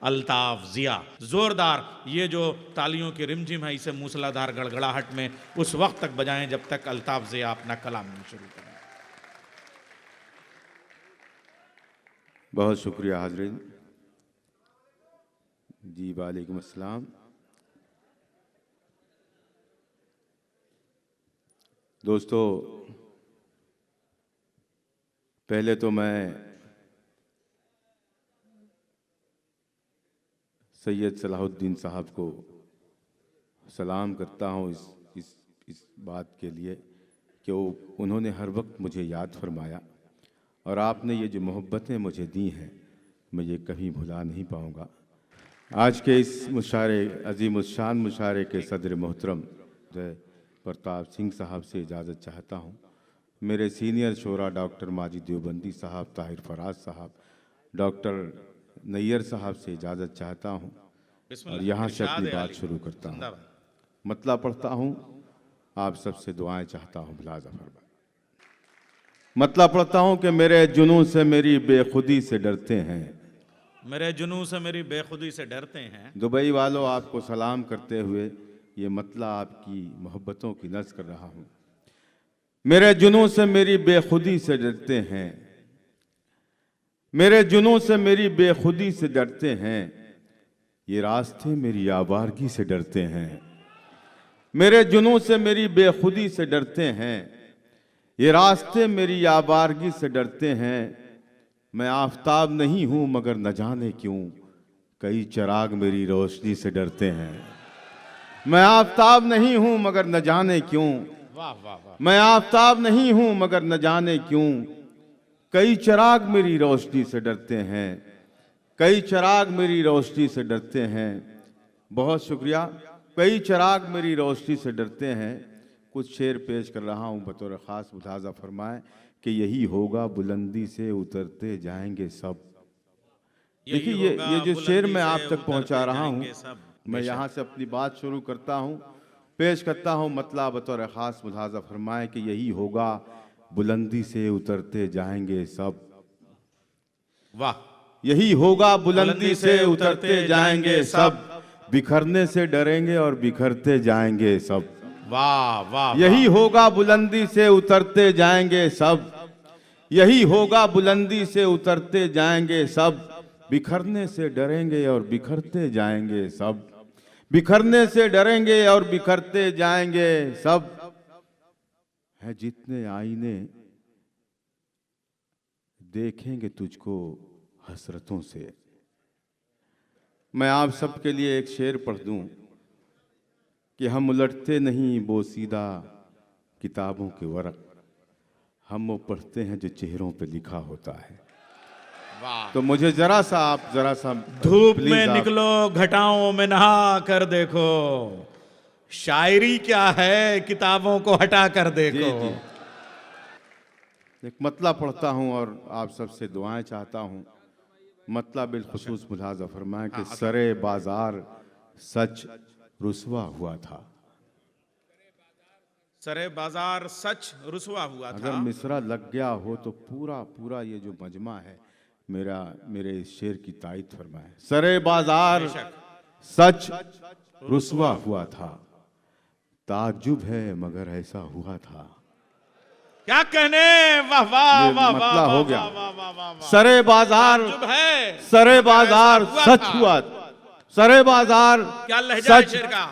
अल्ताफ जिया। जोरदार ये जो तालियों की रिमझिम है, इसे मूसलाधार गड़गड़ाहट में उस वक्त तक बजाएं जब तक अल्ताफ जिया अपना कलाम नहीं शुरू करें। बहुत शुक्रिया हाज़रीन जी। वालेकुम अस्सलाम। दोस्तों, पहले तो मैं सैयद सलाहुद्दीन साहब को सलाम करता हूँ इस बात के लिए कि उन्होंने हर वक्त मुझे याद फरमाया और आपने ये जो मोहब्बतें मुझे दी हैं मैं ये कभी भुला नहीं पाऊँगा। आज के इस मुशारे अज़ीमुश्शान मुशारे के सदर मोहतरम जय प्रताप सिंह साहब से इजाज़त चाहता हूँ। मेरे सीनियर शोरा डॉक्टर माजिद देवबंदी साहब, ताहिर फराज साहब, डॉक्टर नैयर साहब से इजाज़त चाहता हूँ और यहाँ से अपनी बात शुरू करता हूँ। मतला पढ़ता हूँ, आप सबसे दुआएं चाहता हूँ। मुलाज़ा फरमाएं। मतला पढ़ता हूँ कि मेरे जुनून से मेरी बेखुदी से डरते हैं, मेरे जुनून से मेरी बेखुदी से डरते हैं। दुबई वालों, आपको सलाम करते हुए ये मतला आपकी मोहब्बतों की नज़ कर रहा हूँ। मेरे जुनून से मेरी बेखुदी से डरते हैं, मेरे जुनून से मेरी बेखुदी से डरते हैं, ये रास्ते मेरी आवारगी से डरते हैं। मेरे जुनून से मेरी बेखुदी से डरते हैं, ये रास्ते मेरी आवारगी से डरते हैं। मैं आफताब नहीं हूँ मगर न जाने क्यों कई चिराग मेरी रोशनी से डरते हैं। मैं आफताब नहीं हूँ मगर न जाने क्यों, वाह वाह वाह। मैं आफताब नहीं हूँ मगर न जाने क्यों कई चिराग मेरी रोशनी से डरते हैं, कई चिराग मेरी रोशनी से डरते हैं। बहुत शुक्रिया। कई चिराग मेरी रोशनी से डरते हैं। कुछ शेर पेश कर रहा हूँ बतौर ख़ास। मुलाज़ा फरमाएं कि यही होगा बुलंदी से उतरते जाएंगे सब। देखिए ये जो शेर मैं आप तक पहुँचा रहा हूँ, मैं यहाँ से अपनी बात शुरू करता हूँ, पेश करता हूँ मतला बतौर ख़ास। मुलाज़ा फरमाएं कि यही होगा बुलंदी से उतरते जाएंगे सब। वाह। यही होगा बुलंदी से उतरते जाएंगे सब, बिखरने से डरेंगे और बिखरते जाएंगे सब। वाह वाह। यही होगा बुलंदी से उतरते जाएंगे सब, यही होगा बुलंदी से उतरते जाएंगे सब, बिखरने से डरेंगे और बिखरते जाएंगे सब, बिखरने से डरेंगे और बिखरते जाएंगे सब। है जितने आईने देखेंगे तुझको हसरतों से। मैं आप सबके लिए एक शेर पढ़ दूं कि हम उलटते नहीं बोसीदा किताबों के वरक, हम वो पढ़ते हैं जो चेहरों पे लिखा होता है। वाह। तो मुझे जरा सा धूप में निकलो घटाओं में नहा कर देखो, शायरी क्या है किताबों को हटा कर देखो। जी। एक मतला पढ़ता हूँ और आप सबसे दुआएं चाहता हूँ। मतला बिलखुसूस मुलाज़ा फरमाएं कि सरे बाजार सच रुसवा हुआ था। सरे बाजार सच रुसवा हुआ था। अगर मिसरा लग गया हो तो पूरा ये जो मजमा है मेरे इस शेर की तायद फरमाए। सरे बाजार सच रुसवा हुआ था, ताज्जुब है मगर ऐसा हुआ था। क्या कहने। वाह वाह वाह मतला हो गया। वाह वाह वाह। सरे बाजार सरे बाजार सच हुआ, सरे बाजार क्या लहजा है शेर का।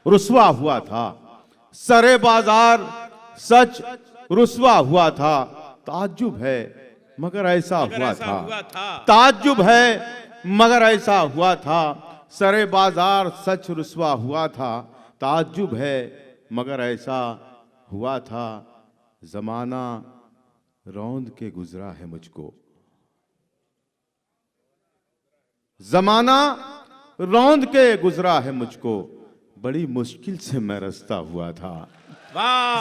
रुसवा हुआ था। सरे बाजार सच रुसवा हुआ था, ताज्जुब है मगर ऐसा हुआ था। ताज्जुब है मगर ऐसा हुआ था। सरे बाजार सच रुसवा हुआ था, ताज्जुब है मगर ऐसा हुआ था। जमाना रौंद के गुजरा है मुझको, जमाना रौंद के गुजरा है मुझको, बड़ी मुश्किल से मैं रास्ता हुआ था।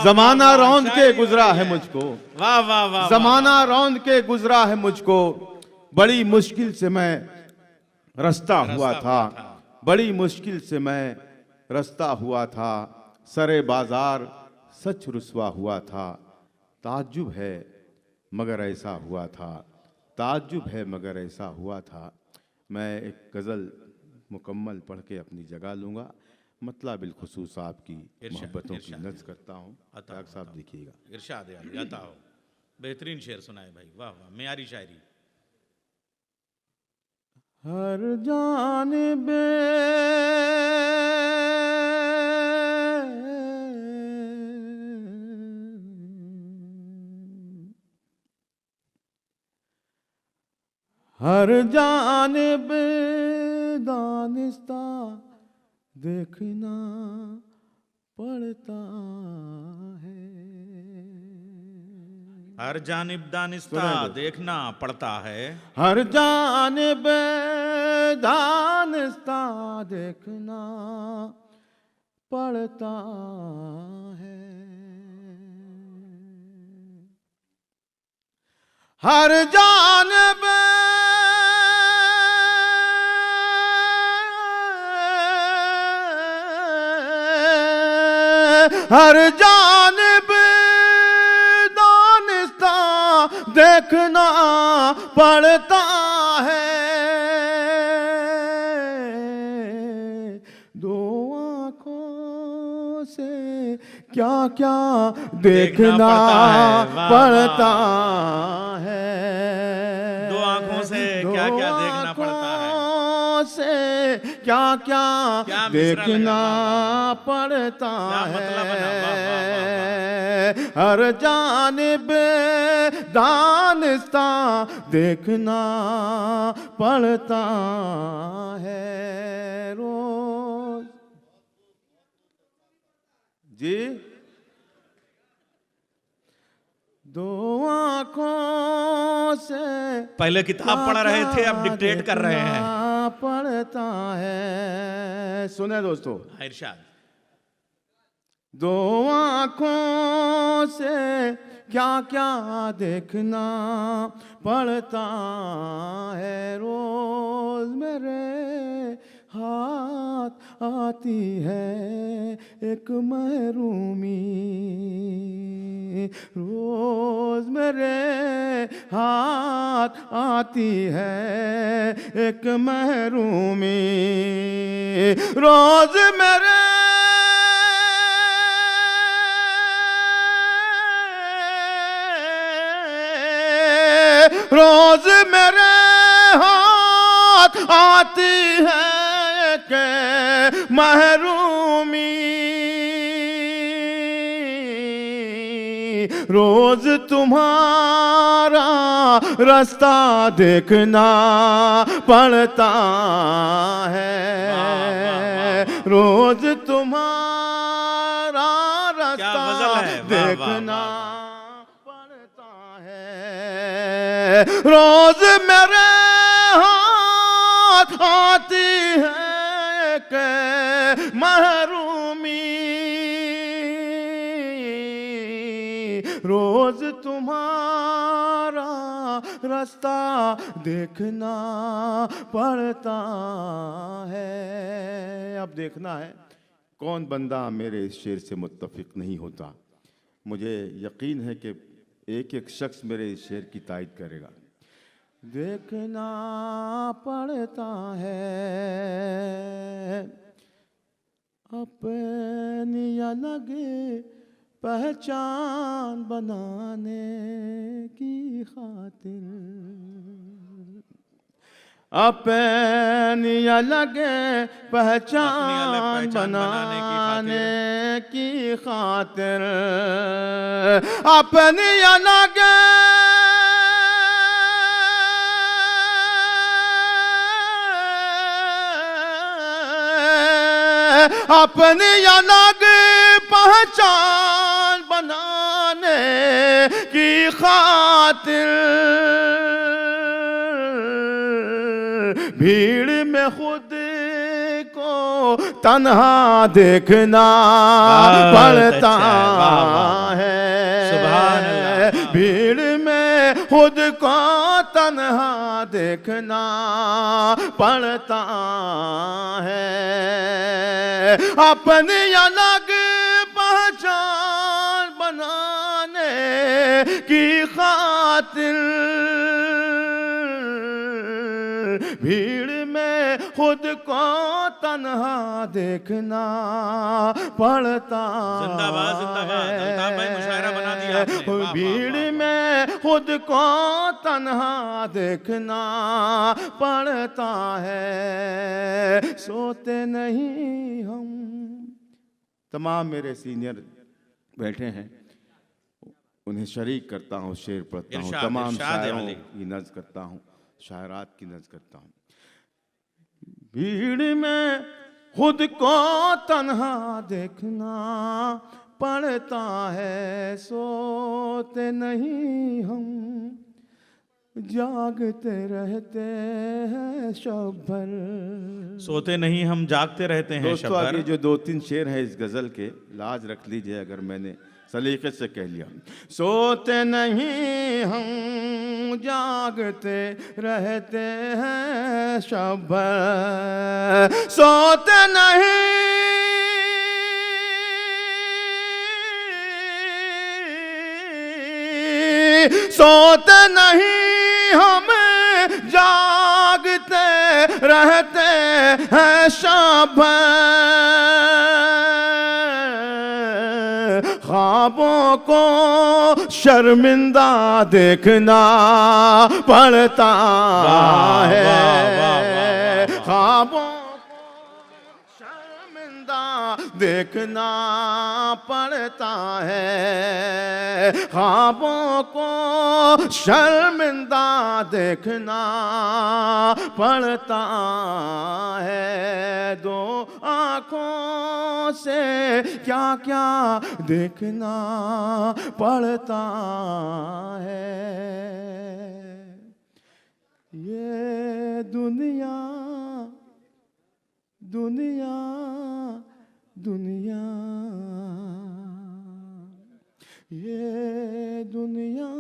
जमाना रौंद के गुजरा है मुझको, वाह वाह वाह। जमाना रौंद के गुजरा है मुझको, बड़ी मुश्किल से मैं रास्ता हुआ था, बड़ी मुश्किल से मैं रास्ता हुआ था। सरे बाजार सच रुसवा हुआ था, ताज्जुब है मगर ऐसा हुआ था, ताज्जुब है मगर ऐसा हुआ था। मैं एक गज़ल मुकम्मल पढ़ के अपनी जगह लूँगा। मतलब बिलखुसूस आपकी मोहब्बतों की नज़्र करता हूँ। ताक साहब देखिएगा। इरशाद है अली, अता हो। बेहतरीन शेर सुनाए भाई, वाह वाह, मेयारी शायरी। हर जानिब हर जानिब दानिस्ता देखना पड़ता है। हर जानिब दानिस्ता देखना पड़ता है। हर जानिब दानिस्ता देखना पड़ता है। हर जानिब हर जानिब दानिस्ता देखना पड़ता है। दो आँखों से क्या क्या देखना पड़ता है। दो आँखों से क्या क्या देखना पड़ता है। से क्या क्या देखना पड़ता है। हर जानिब दानिस्ता देखना पड़ता है। रोज जी दो आँखों से पहले किताब पढ़ रहे थे, अब डिक्टेट कर रहे हैं। पड़ता है। सुने दोस्तों, इरशाद। दो आँखों से क्या क्या देखना पड़ता है। रोज मेरे हाथ आती है एक महरूमी। रोज मेरे हाथ आती है एक महरूमी। रोज मेरे रोज मेरे हाथ आती है के महरूमी। रोज तुम्हारा रास्ता देखना पड़ता है। रोज तुम्हारा रास्ता देखना रोज मेरे हाथ आती है के महरूमी। रोज तुम्हारा रास्ता देखना पड़ता है। अब देखना है कौन बंदा मेरे इस शेर से मुत्तफिक नहीं होता। मुझे यकीन है कि एक एक शख्स मेरे इस शेर की तायद करेगा। देखना पड़ता है अपनी अलग पहचान बनाने की खातिर। अपनी अलग पहचान बनाने की खातिर। अपनी अलग अपनी अलग पहचान बनाने की खातिर। भीड़ में खुद को तन्हा देखना पड़ता है। भीड़ में खुद को तन्हा देखना पड़ता है। अपनी अलग पहचान बनाने की खातिर। भीड़ खुद को तन्हा देखना पड़ता जिंदाबाद जिंदाबाद, अल्ताफ भाई मुशायरा बना दिया आपने। वाह, वाह, भीड़ वाह, वाह। में खुद को तन्हा देखना पड़ता है, सोते नहीं हम। तमाम मेरे सीनियर बैठे हैं, उन्हें शरीक करता हूँ, शेर पढ़ता हूँ, इरशाद, तमाम इरशाद है शायरों अली। की नज़्म करता हूँ, शायरात की नज़्म करता हूँ। भीड़ में खुद को तन्हा देखना पड़ता है, सोते नहीं हम, जागते रहते हैं शब भर। सोते नहीं हम, जागते रहते हैं शब दोस्तों, भर। आगे जो 2-3 शेर हैं इस गज़ल के, लाज रख लीजिए अगर मैंने सलीके से कह लिया। सोते नहीं हम, जागते रहते हैं शब भर, सोते नहीं, सोते नहीं हम, जागते रहते हैं शब भर, ख्वाबों को शर्मिंदा देखना पड़ता है, ख्वाबों को शर्मिंदा देखना पड़ता है, ख्वाबों को शर्मिंदा देखना पड़ता है, दो आँखों से क्या क्या देखना पड़ता है। ये दुनिया दुनिया दुनिया, ये दुनिया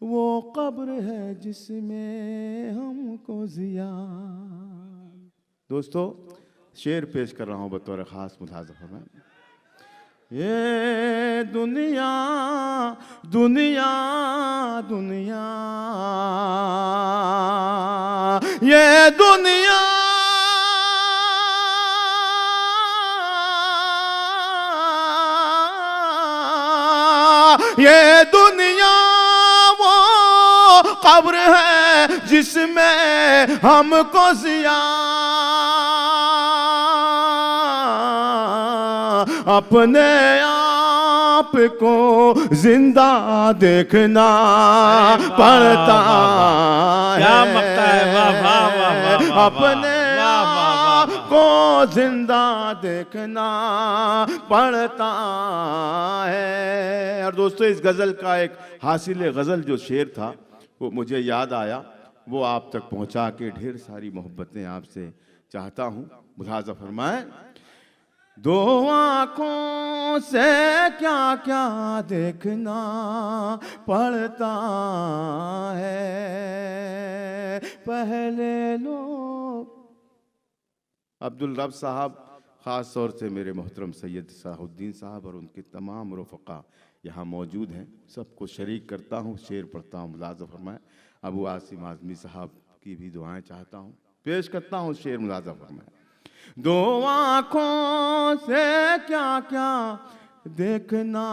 वो कब्र है जिसमें हमको जिया। दोस्तों, शेर पेश कर रहा हूँ बतौर ख़ास मुलाज़ा फरमाएं। ये दुनिया दुनिया दुनिया, ये दुनिया ये दुनिया वो कब्र है जिसमें हमको जिया, अपने आप को जिंदा देखना पड़ता है। क्या मक्ता है, वाह वाह वाह वाह वाह, अपने आप को जिंदा देखना पड़ता है। और दोस्तों, इस गज़ल का एक हासिल गज़ल जो शेर था वो मुझे याद आया, वो आप तक पहुंचा के ढेर सारी मोहब्बतें आपसे चाहता हूँ। मुलाज़ा फरमाएं। दो आँखों से क्या क्या देखना पड़ता है, पहले लोग। अब्दुल रब साहब, ख़ास तौर से मेरे मोहतरम सैयद सलाहुद्दीन साहब और उनके तमाम रफ़क़ा यहाँ मौजूद हैं, सबको शरीक करता हूँ, शेर पढ़ता हूँ। मुलाज़ा फरमाएं। अबू आसिम आज़मी साहब की भी दुआएं चाहता हूँ, पेश करता हूँ शेर। मुलाज़ा फरमाएं। दो आँखों से क्या क्या देखना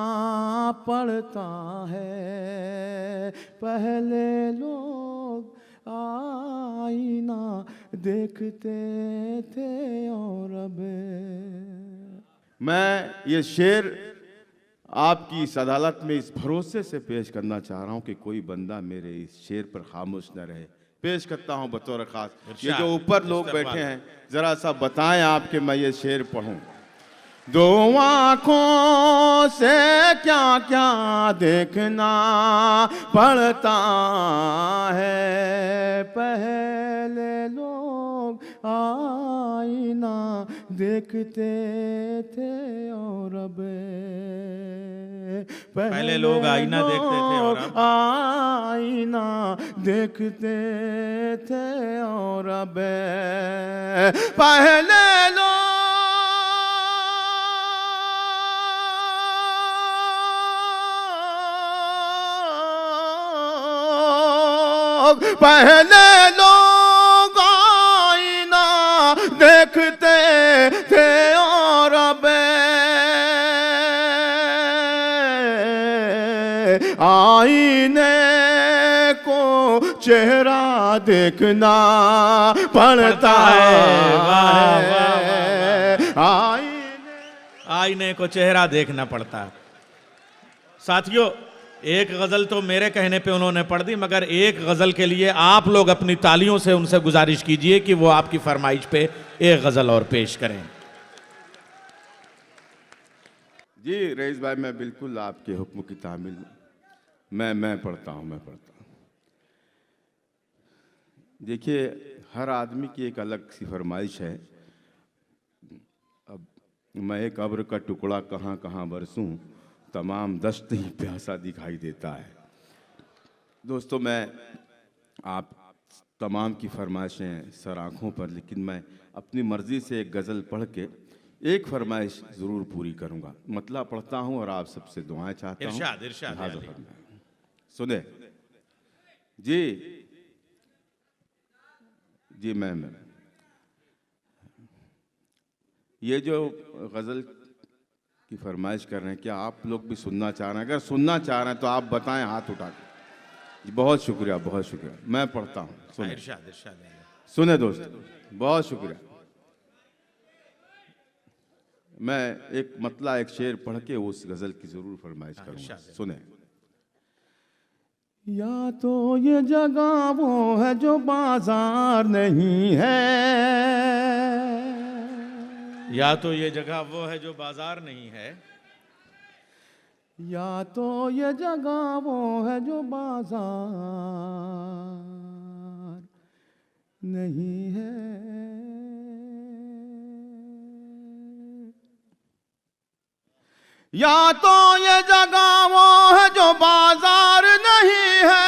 पड़ता है, पहले लोग आईना देखते थे और अब। मैं ये शेर आपकी इस अदालत में इस भरोसे से पेश करना चाह रहा हूँ कि कोई बंदा मेरे इस शेर पर खामोश न रहे। पेश करता हूँ बतौर ख़ास। ये जो ऊपर लोग बैठे हैं, ज़रा सा बताएं आप कि मैं ये शेर पढ़ूँ। दो आँखों से क्या क्या देखना पड़ता है, पहले लोग आईना देखते थे और अब। पहले लोग आईना देखते थे और अब आईना देखते थे और अब। पहले लोग पहले लोग आईना देखते थे और अब आईने को चेहरा देखना पड़ता है। आईने को चेहरा देखना पड़ता है। साथियों, एक गजल तो मेरे कहने पे उन्होंने पढ़ दी, मगर एक गजल के लिए आप लोग अपनी तालियों से उनसे गुजारिश कीजिए कि वो आपकी फरमाइश पे एक गजल और पेश करें। जी रईस भाई, मैं बिल्कुल आपके हुक्म की तामील मैं पढ़ता हूँ। देखिए, हर आदमी की एक अलग सी फरमाइश है। अब मैं एक अब्र का टुकड़ा कहाँ कहाँ बरसूं, तमाम दश्त ही प्यासा दिखाई देता है। दोस्तों, मैं आप तमाम की फरमाइशें सर आँखों पर, लेकिन मैं अपनी मर्ज़ी से एक गज़ल पढ़ के एक फरमाइश ज़रूर पूरी करूँगा। मतलब पढ़ता हूँ और आप सबसे दुआएं चाहता हूँ। इरशाद। सुने जी जी। मैं ये जो गज़ल की फरमाइश कर रहे हैं, क्या आप लोग भी सुनना चाह रहे हैं? अगर सुनना चाह रहे हैं तो आप बताएं हाथ उठा के। बहुत शुक्रिया, बहुत शुक्रिया। मैं पढ़ता हूँ, सुने। सुने दोस्त, बहुत शुक्रिया। मैं एक मतला, एक शेर पढ़ के उस गज़ल की ज़रूर फरमाइश करूँगा। सुने। या तो ये जगह वो है जो बाजार नहीं है, या तो ये जगह वो है जो बाजार नहीं है, या तो ये जगह वो है जो बाजार नहीं है। या तो ये जगह वो है जो बाजार नहीं है,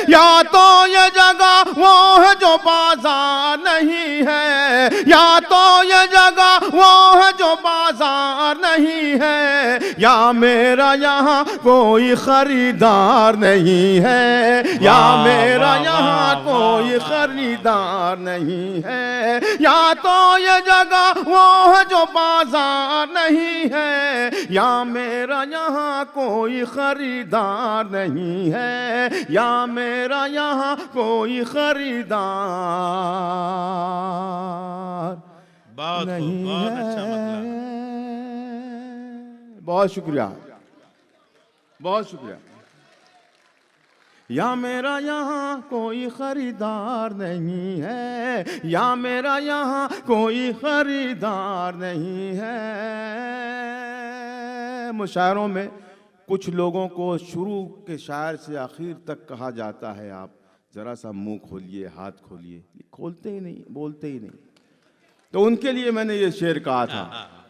या तो ये जगह वो है जो बाजार नहीं है, या तो ये जगह वो है जो बाजार नहीं है, या मेरा यहाँ कोई खरीदार नहीं है, या मेरा यहाँ कोई खरीदार नहीं है। या तो ये जगह वो है जो बाजार नहीं है, या मेरा यहाँ कोई खरीदार नहीं है, या मेरा यहाँ कोई खरीदार नहीं बहुत है। अच्छा मतलब। बहुत शुक्रिया, बहुत शुक्रिया। या मेरा यहाँ कोई खरीदार नहीं है, या मेरा यहाँ कोई खरीदार नहीं है। मुशायरों में कुछ लोगों को शुरू के शायर से आखिर तक कहा जाता है, आप ज़रा सा मुंह खोलिए, हाथ खोलिए, खोलते ही नहीं, बोलते ही नहीं। तो उनके लिए मैंने ये शेर कहा था,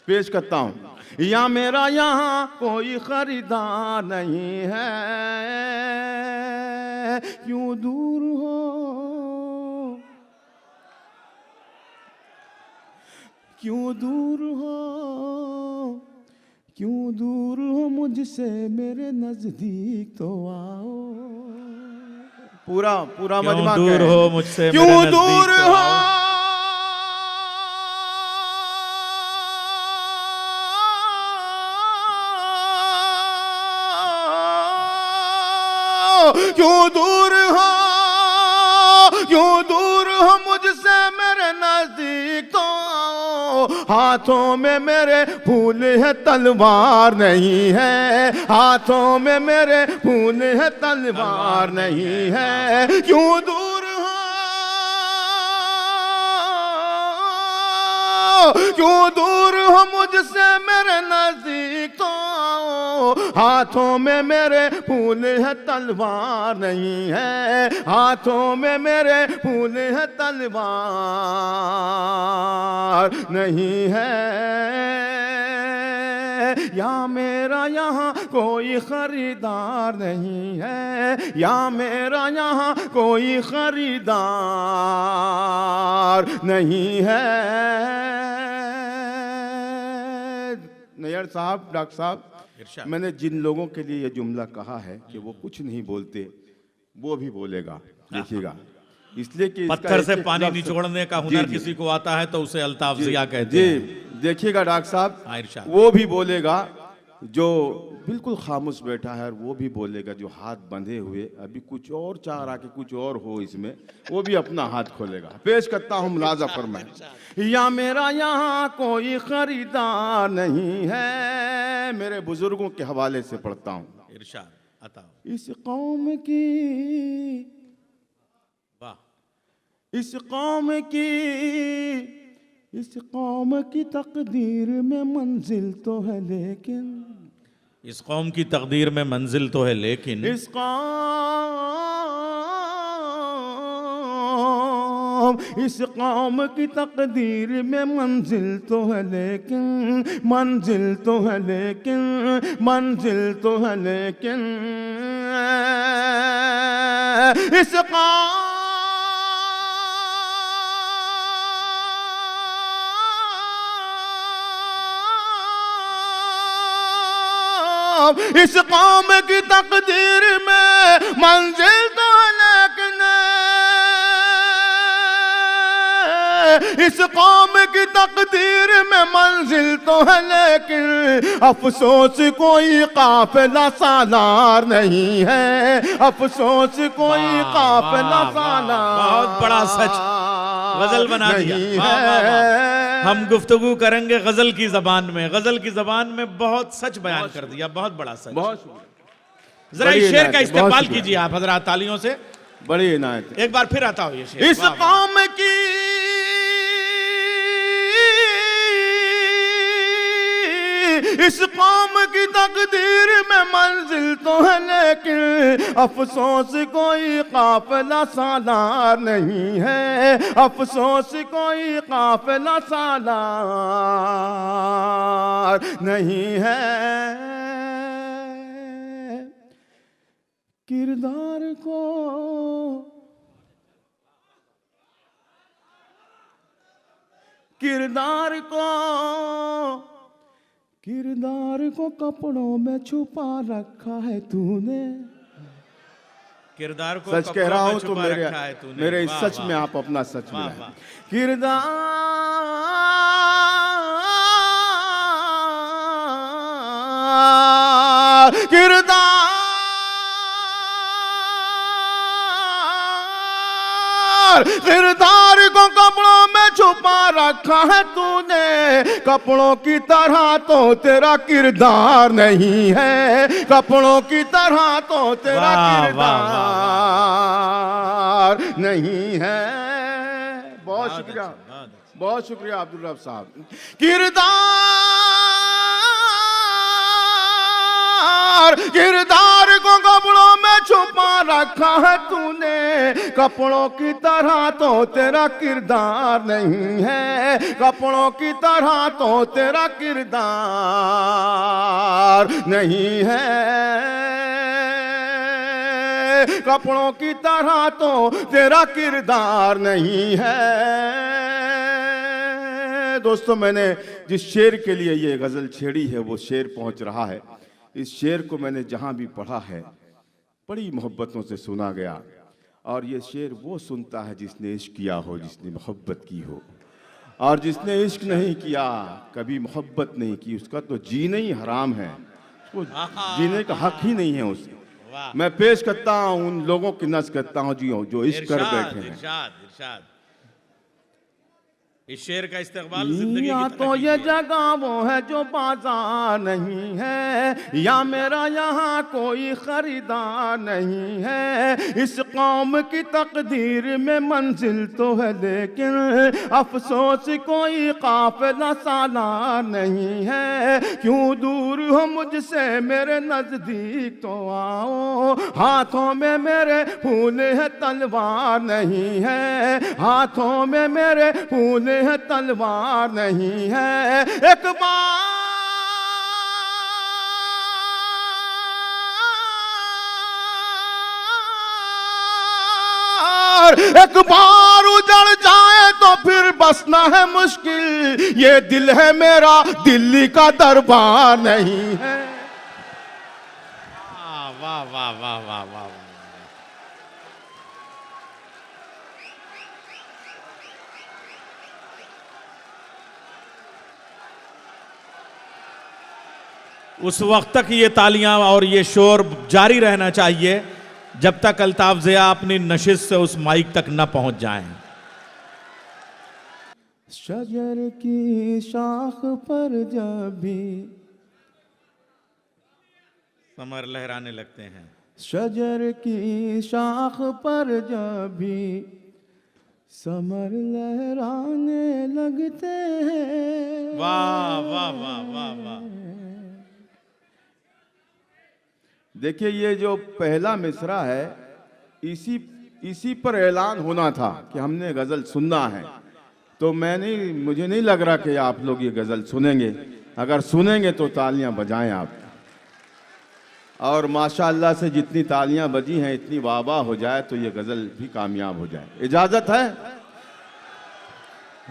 पेश करता हूँ। या मेरा यहाँ कोई खरीदार नहीं है, क्यों दूर हो, क्यों दूर हो, क्यों दूर हो मुझसे, मेरे नजदीक तो आओ। पूरा मजमा दूर हो मुझसे, क्यों दूर हो, क्यों दूर हो, क्यों दूर हो मुझसे, मेरे नजदीक तो आओ। हाथों में मेरे फूल है, तलवार नहीं है, हाथों में मेरे फूल है, तलवार नहीं है। क्यों दूर हो, क्यों दूर हो मुझसे, मेरे नजदीक तो आओ। हाथों में मेरे फूल है, तलवार नहीं है, हाथों में मेरे फूल है, तलवार नहीं है। या मेरा यहाँ कोई खरीदार नहीं है, या मेरा यहाँ कोई खरीदार नहीं है। नैयर साहब, डॉक्टर साहब, इरशाद। मैंने जिन लोगों के लिए ये जुमला कहा है कि वो कुछ नहीं बोलते, वो भी बोलेगा, देखिएगा। इसलिए कि इसका पत्थर से एक-एक पानी लफ्ज़- निचोड़ने का जी, हुनर जी। किसी को आता है तो उसे अल्ताफ जी, जिया कहते जी, हैं। देखिएगा डॉक्टर साहब, हाँ, इरशाद। वो भी बोलेगा जो बिल्कुल खामोश बैठा है, और वो भी बोलेगा जो हाथ बंधे हुए अभी कुछ और चाह रहा कि कुछ और हो इसमें, वो भी अपना हाथ खोलेगा। पेश करता हूँ मुलाजा फरमाए। या मेरा यहाँ कोई खरीदार नहीं है, मेरे बुजुर्गों के हवाले से पढ़ता हूँ। इरशाद अता इस कौम की, वाह, इस कौम की, इस कौम की तकदीर में मंजिल तो है लेकिन, इस कौम की तकदीर में मंजिल तो है लेकिन, इस कौम की तकदीर में मंजिल तो है लेकिन, मंजिल तो है लेकिन, मंजिल तो है लेकिन, इस इस कौम की तकदीर में मंजिल तो है लेकिन, इस कौम की तकदीर में मंजिल तो है लेकिन, अफसोस कोई काफिला सालार नहीं है, अफसोस कोई काफिला सालार बहुत बड़ा सच गजल बना दिया। नहीं वाह, वाह, वाह। है। हम गुफ्तगू करेंगे गजल की जबान में, गजल की जबान में बहुत सच बयान कर दिया, बहुत बड़ा सच। बहुत शुक्रिया, जरा बड़ी इस शेर इनायत का है, इस्तेमाल बहुत शुक्रिया। कीजिए आप हजरात तालियों से। बड़ी इनायत है। एक बार फिर आता हो ये शेर। इस वाह, वाह। कौम की, इस कौम की तकदीर में मंजिल तो है लेकिन, अफसोस कोई काफिला सालार नहीं है, अफसोस कोई काफिला सालार नहीं है। किरदार को, किरदार को, किरदार को कपड़ों में छुपा रखा है तूने। किरदार को सच कह कपड़ों रहा में हूं तो छुपा मेरे, रखा है तूने। मेरे इस वाह, सच वाह। में आप अपना सच वाह, मिलाएं। वाह। किरदार, किरदार, किरदार को कपड़ों में छुपा रखा है तूने, कपड़ों की तरह तो तेरा किरदार नहीं है, कपड़ों की तरह तो तेरा वाह, किरदार वाह, नहीं है। बहुत बहुत शुक्रिया, अच्छा, बहुत अच्छा। बहुत शुक्रिया अब्दुल रब साहब। किरदार को कपड़ों में छुपा रखा है तूने, कपड़ों की तरह तो तेरा किरदार नहीं है, कपड़ों की तरह तो तेरा किरदार नहीं है, कपड़ों की तरह तो तेरा किरदार नहीं है। दोस्तों, मैंने जिस शेर के लिए ये गज़ल छेड़ी है वो शेर पहुंच रहा है। इस शेर को मैंने जहां भी पढ़ा है बड़ी मोहब्बतों से सुना गया, और ये शेर वो सुनता है जिसने इश्क किया हो, जिसने मोहब्बत की हो, और जिसने इश्क नहीं किया, कभी मोहब्बत नहीं की, उसका तो जीना ही हराम है, उसको जीने का हक ही नहीं है उसे। वाह। मैं पेश करता हूँ उन लोगों की नज़्र करता हूँ जी जो इश्क कर इरशाद, बैठे हैं। इरशाद, इरशाद। इस शेर का इस्तेमाल जिंदगी या की तो तरह ये कीजिए। जगह वो है जो बाजार नहीं है, या मेरा यहाँ कोई खरीदार नहीं है, इस कौम की तकदीर में मंजिल तो है लेकिन, अफसोस कोई काफिला सालार नहीं है, क्यों दूर हो मुझसे मेरे नजदीक तो आओ, हाथों में मेरे फूल है तलवार नहीं है, हाथों में मेरे फूल है तलवार नहीं है, एक बार उजड़ जाए तो फिर बसना है मुश्किल, ये दिल है मेरा दिल्ली का दरबार नहीं है। वाह वाह वाह वाह। उस वक्त तक ये तालियां और ये शोर जारी रहना चाहिए जब तक अल्ताफ ज़िया अपनी नशिश से उस माइक तक न पहुंच जाएं। शजर की शाख पर जब भी समर लहराने लगते हैं, शजर की शाख पर जब भी समर लहराने लगते हैं। वाह वाह वाह वाह वाह। देखिए ये जो पहला मिसरा है, इसी पर ऐलान होना था कि हमने गज़ल सुनना है। तो मुझे नहीं लग रहा कि आप लोग ये गज़ल सुनेंगे। अगर सुनेंगे तो तालियां बजाएं आप। और माशाअल्लाह से जितनी तालियां बजी हैं, इतनी वाह वाह हो जाए तो ये गज़ल भी कामयाब हो जाए। इजाज़त है?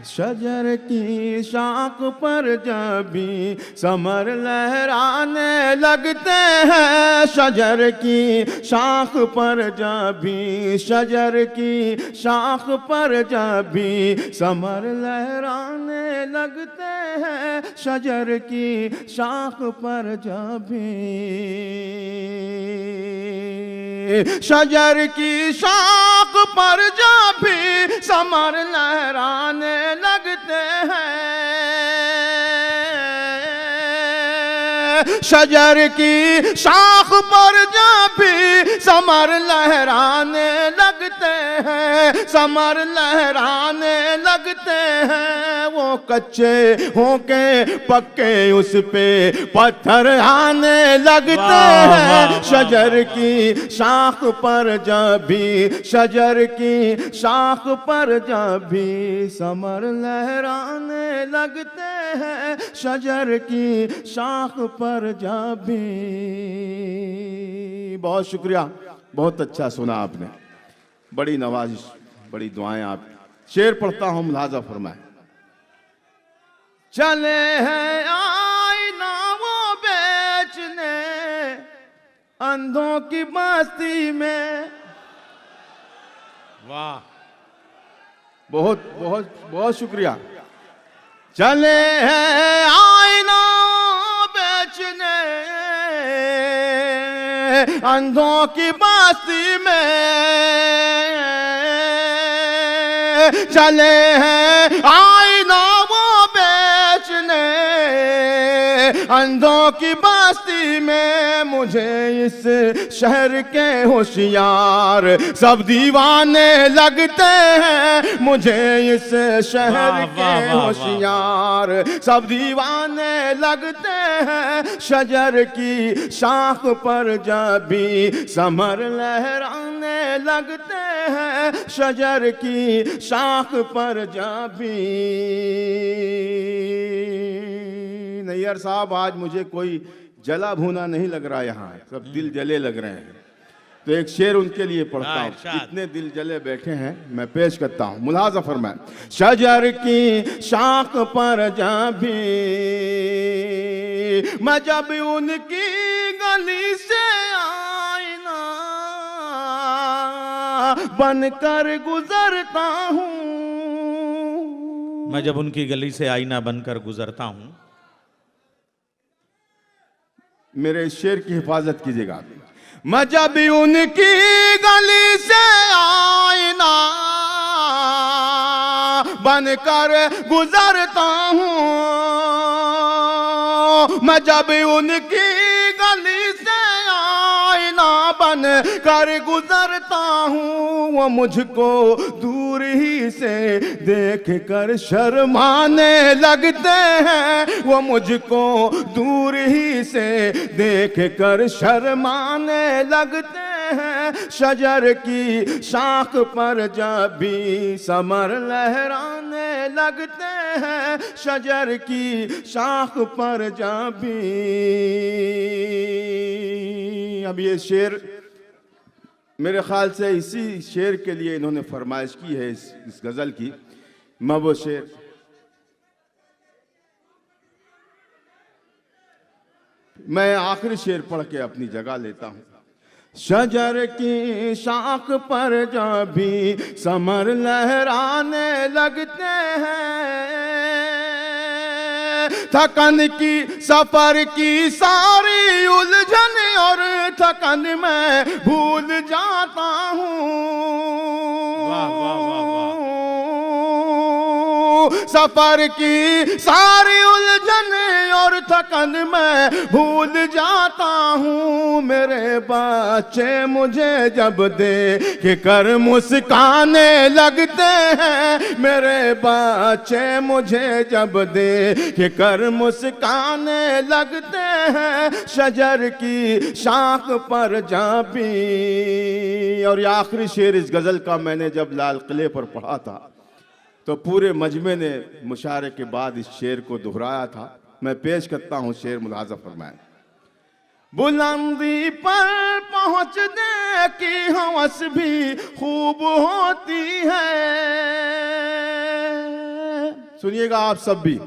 शजर की शाख पर जब भी समर लहराने लगते हैं, शजर की शाख पर जब भी, शजर की शाख पर जब भी समर लहराने लगते हैं, शजर की शाख पर जब भी, शजर की शाख पर जब भी समर लहराने लगते हैं, शजर की शाख पर जब भी समर लहराने लगते हैं, समर लहराने लगते हैं। वो कच्चे होके पक्के उस पे पत्थर आने लगते हैं, शजर की शाख पर जब भी, शजर की शाख पर जब भी समर लहराने लगते हैं, शजर की शाख पर जब भी। बहुत शुक्रिया, बहुत अच्छा सुना आपने, बड़ी नवाजिश, बड़ी दुआएं। आप शेर पढ़ता हूं, मुलाजा फरमाए। चले हैं आईना वो बेचने अंधों की बस्ती में। वाह, बहुत बहुत बहुत शुक्रिया। चले हैं आईना बेचने अंधों की बस्ती में, चले हैं आईना वो बेचने अंधों की बस्ती में। मुझे इस शहर के होशियार सब दीवाने लगते हैं, मुझे इस शहर के होशियार सब दीवाने लगते हैं, शजर की शाख पर जब भी समर लहराने लगते हैं, शजर की शाख पर जब भी। नैयर साहब, आज मुझे कोई जला भुना नहीं लग रहा, यहाँ सब दिल जले लग रहे हैं। तो एक शेर उनके लिए पढ़ता हूँ, इतने दिल जले बैठे हैं, मैं पेश करता हूँ। मुलाजा फरमाए। शजर की शाख पर जब भी मैं जब उनकी गली से आईना बनकर गुजरता हूँ, मैं जब उनकी गली से आईना बनकर गुजरता हूँ। मेरे शेर की हिफाजत कीजिएगा। मैं जब उनकी गली से आईना बनकर गुजरता हूँ, मैं जब उनकी गली से आईना बन कर गुजरता हूँ, वो मुझको दूर ही से देख कर शर्माने लगते हैं, वो मुझको दूर ही से देख कर शर्माने लगते हैं, शजर की शाख पर जब भी समर लहराने लगते हैं, शजर की शाख पर जब भी। अब ये शेर मेरे ख्याल से इसी शेर के लिए इन्होंने फरमाइश की है, इस गज़ल की। मैं वो शेर मैं आखिरी शेर पढ़ के अपनी जगह लेता हूँ। शजर की शाख पर जब भी समर लहराने लगते हैं, थकन की सफर की सारी उलझन और थकन मैं भूल जाता हूँ। वाह वाह वाह वाह। सफर की सारी उलझन और थकन मैं भूल जाता हूँ। मेरे बच्चे मुझे जब देख कर मुस्काने लगते हैं, मेरे बच्चे मुझे जब देख कर मुस्काने लगते हैं, शजर की शाख पर जब भी। और ये आखिरी शेर इस गज़ल का मैंने जब लाल किले पर पढ़ा था तो पूरे मजमे ने मुशायरे के बाद इस शेर को दोहराया था। मैं पेश करता हूं शेर, मुलाज़ा फरमाएं। बुलंदी पर पहुंचने की हवस भी खूब होती है। सुनिएगा आप सब भी।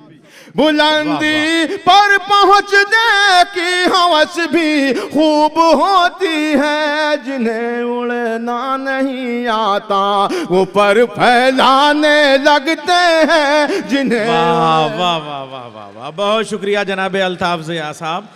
बुलंदी पर पहुंचने की हवस भी खूब होती है, जिन्हें उड़ना नहीं आता वो पर फैलाने लगते हैं, जिन्हें। वाह वाह वाह वाह वाह वाह, बहुत शुक्रिया जनाब अल्ताफ ज़िया साहब।